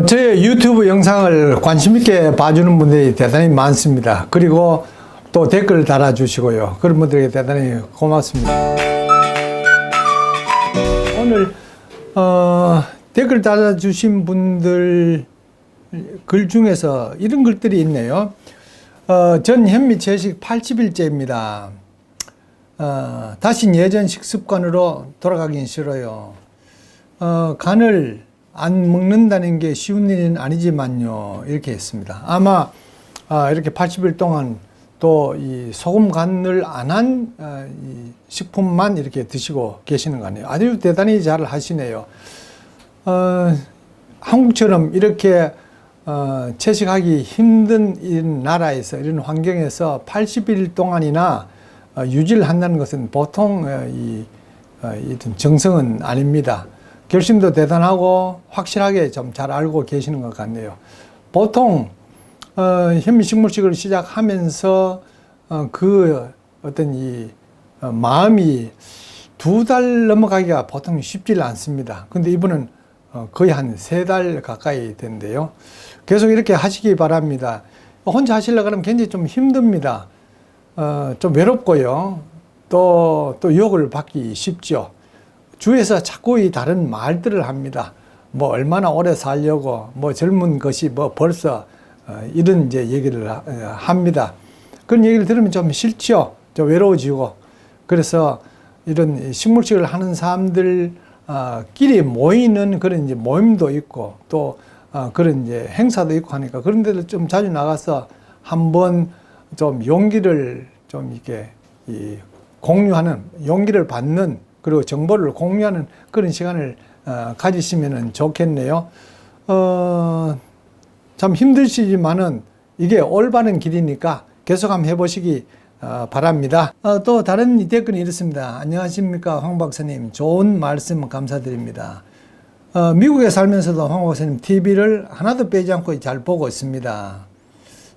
제 유튜브 영상을 관심 있게 봐주는 분들이 대단히 많습니다. 그리고 또 댓글 달아주시고요. 그런 분들에게 대단히 고맙습니다. 오늘 댓글 달아주신 분들 글 중에서 이런 글들이 있네요. 전 현미 채식 80일째입니다. 다신 예전 식습관으로 돌아가긴 싫어요. 간을 안 먹는다는 게 쉬운 일은 아니지만요. 이렇게 했습니다. 아마 이렇게 80일 동안 또 이 소금 간을 안 한 식품만 이렇게 드시고 계시는 거 아니에요. 아주 대단히 잘 하시네요. 한국처럼 이렇게 채식하기 힘든 이런 나라에서, 이런 환경에서 80일 동안이나 유지를 한다는 것은 보통 정성은 아닙니다. 결심도 대단하고 확실하게 좀 잘 알고 계시는 것 같네요. 보통 현미식물식을 시작하면서 그 어떤 이 마음이 2달 넘어가기가 보통 쉽지 않습니다. 근데 이분은 거의 한 3달 가까이 된대요. 계속 이렇게 하시기 바랍니다. 혼자 하시려고 그러면 굉장히 좀 힘듭니다. 좀 외롭고요. 또 유혹을 받기 쉽죠. 주위에서 자꾸 이 다른 말들을 합니다. 뭐 얼마나 오래 살려고, 뭐 젊은 것이 뭐 벌써 이런 이제 얘기를 합니다. 그런 얘기를 들으면 좀 싫죠. 좀 외로워지고. 그래서 이런 식물식을 하는 사람들 끼리 모이는 그런 이제 모임도 있고, 또 그런 이제 행사도 있고 하니까 그런 데를 좀 자주 나가서 한번 좀 용기를 좀 이렇게 공유하는, 용기를 받는, 그리고 정보를 공유하는 그런 시간을 가지시면 좋겠네요. 참 힘드시지만은 이게 올바른 길이니까 계속 한번 해보시기 바랍니다. 또 다른 댓글이 이렇습니다. 안녕하십니까, 황 박사님. 좋은 말씀 감사드립니다. 미국에 살면서도 황 박사님 TV를 하나도 빼지 않고 잘 보고 있습니다.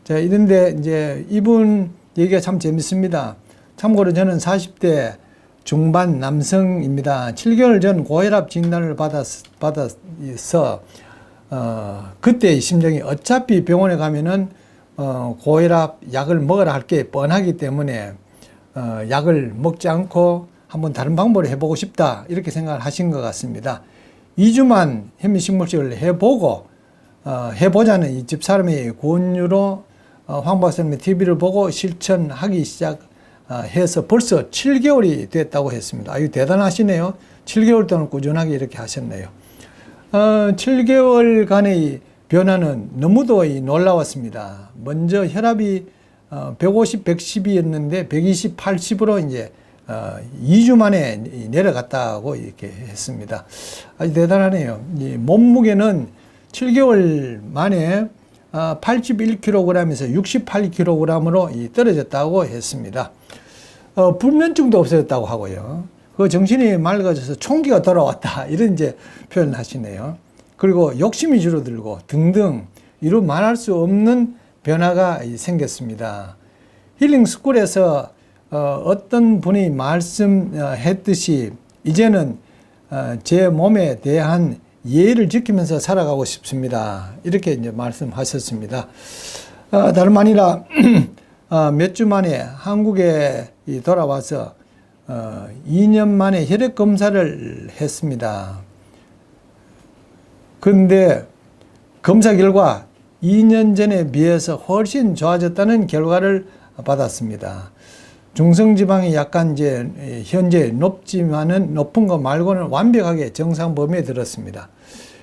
자, 이런데 이제 이분 얘기가 참 재밌습니다. 참고로 저는 40대 중반 남성입니다. 7개월 전 고혈압 진단을 받아서 그때의 심정이 어차피 병원에 가면은 고혈압 약을 먹으라 할 게 뻔하기 때문에 약을 먹지 않고 한번 다른 방법을 해보고 싶다, 이렇게 생각을 하신 것 같습니다. 2주만 현미식물식을 해보고 해보자는 이 집사람의 권유로 황 박사님의 TV를 보고 실천하기 시작해서 벌써 7개월이 됐다고 했습니다. 아유, 대단하시네요. 7개월 동안 꾸준하게 이렇게 하셨네요. 7개월간의 변화는 너무도 놀라웠습니다. 먼저 혈압이 150, 110이었는데 120, 80으로 이제 2주 만에 내려갔다고 이렇게 했습니다. 아주 대단하네요. 이 몸무게는 7개월 만에 81kg에서 68kg으로 떨어졌다고 했습니다. 불면증도 없어졌다고 하고요. 그 정신이 맑아져서 총기가 돌아왔다, 이런 이제 표현을 하시네요. 그리고 욕심이 줄어들고 등등 이루 말할 수 없는 변화가 생겼습니다. 힐링 스쿨에서 어떤 분이 말씀했듯이 이제는 제 몸에 대한 예의를 지키면서 살아가고 싶습니다. 이렇게 이제 말씀하셨습니다. 다름 아니라 몇 주 만에 한국에 돌아와서 2년 만에 혈액 검사를 했습니다. 그런데 검사 결과 2년 전에 비해서 훨씬 좋아졌다는 결과를 받았습니다. 중성지방이 약간 이제 현재 높지만은 높은 거 말고는 완벽하게 정상 범위에 들었습니다.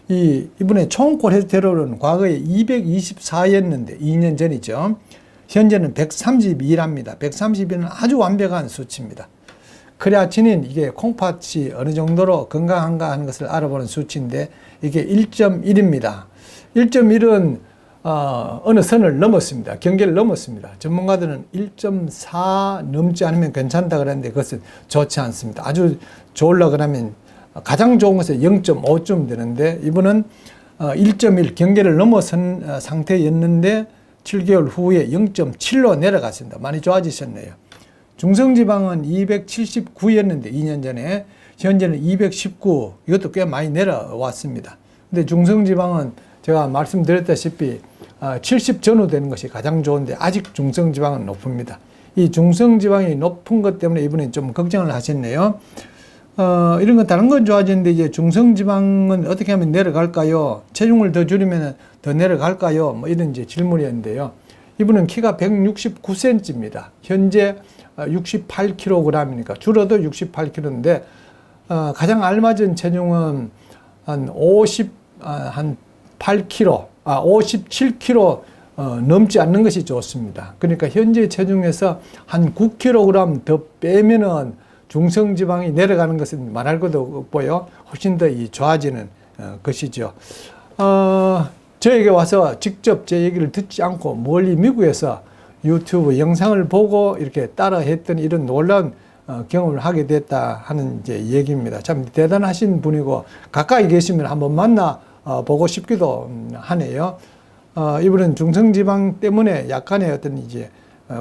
이분의 총 콜레스테롤은 과거에 224였는데 2년 전이죠. 현재는 132랍니다. 132는 아주 완벽한 수치입니다. 크레아틴인, 이게 콩팥이 어느 정도로 건강한가 하는 것을 알아보는 수치인데 이게 1.1입니다. 1.1은 어느 선을 넘었습니다. 경계를 넘었습니다. 전문가들은 1.4 넘지 않으면 괜찮다 그랬는데 그것은 좋지 않습니다. 아주 좋으려고 하면 가장 좋은 것은 0.5쯤 되는데 이분은 1.1 경계를 넘어선 상태였는데 7개월 후에 0.7로 내려갔습니다. 많이 좋아지셨네요. 중성지방은 279였는데 2년 전에, 현재는 219, 이것도 꽤 많이 내려왔습니다. 근데 중성지방은 제가 말씀드렸다시피 70 전후 되는 것이 가장 좋은데 아직 중성지방은 높습니다. 이 중성지방이 높은 것 때문에 이분이 좀 걱정을 하셨네요. 이런 건 다른 건 좋아지는데 이제 중성지방은 어떻게 하면 내려갈까요? 체중을 더 줄이면 더 내려갈까요? 뭐 이런 이제 질문이었는데요. 이분은 키가 169cm입니다. 현재 68kg이니까 줄어도 68kg인데 가장 알맞은 체중은 한 57kg 넘지 않는 것이 좋습니다. 그러니까 현재 체중에서 한 9kg 더 빼면은 중성지방이 내려가는 것은 말할 것도 없고요. 훨씬 더 좋아지는 것이죠. 저에게 와서 직접 제 얘기를 듣지 않고 멀리 미국에서 유튜브 영상을 보고 이렇게 따라 했던 이런 놀라운 경험을 하게 됐다 하는 이제 얘기입니다. 참 대단하신 분이고 가까이 계시면 한번 만나 보고 싶기도 하네요. 이분은 중성지방 때문에 약간의 어떤 이제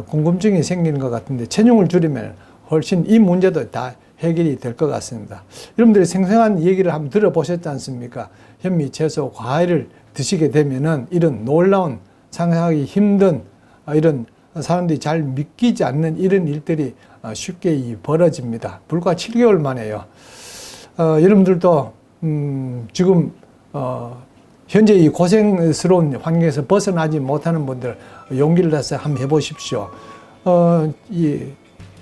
궁금증이 생기는 것 같은데 체중을 줄이면 훨씬 이 문제도 다 해결이 될 것 같습니다. 여러분들이 생생한 얘기를 한번 들어보셨지 않습니까? 현미, 채소, 과일을 드시게 되면은 이런 놀라운 상상하기 힘든 이런 사람들이 잘 믿기지 않는 이런 일들이 쉽게 벌어집니다. 불과 7개월 만에요. 여러분들도 지금 현재 이 고생스러운 환경에서 벗어나지 못하는 분들 용기를 내서 한번 해보십시오.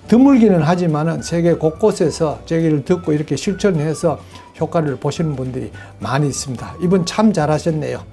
드물기는 하지만은 세계 곳곳에서 제 얘기를 듣고 이렇게 실천해서 효과를 보시는 분들이 많이 있습니다. 이분 참 잘하셨네요.